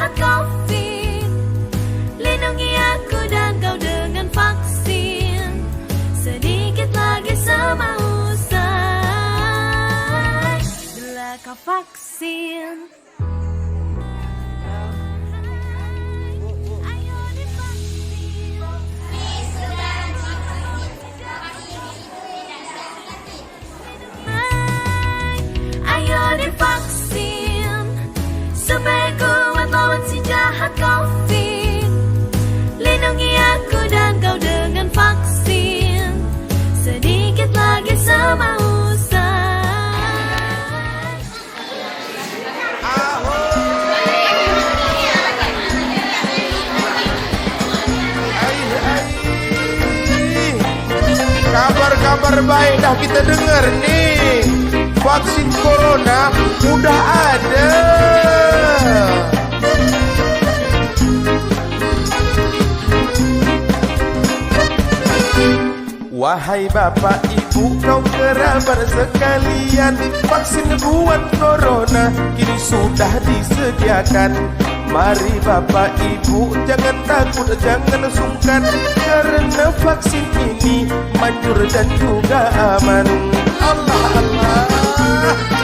jahat COVID. Lindungi aku dan kau dengan vaksin. Sedikit lagi semua usai. Bila kau vaksin. Divaksin supaya kuat lawan si jahat COVID. Lindungi aku dan kau dengan vaksin. Sedikit lagi semua usai. Kabar-kabar baik dah kita dengar nih. Vaksin corona udah ada. Wahai bapak ibu kaum kerabat sekalian, vaksin buat corona kini sudah disediakan. Mari bapak ibu jangan takut, jangan sungkan, karena vaksin ini manjur dan juga aman. Allah Allah.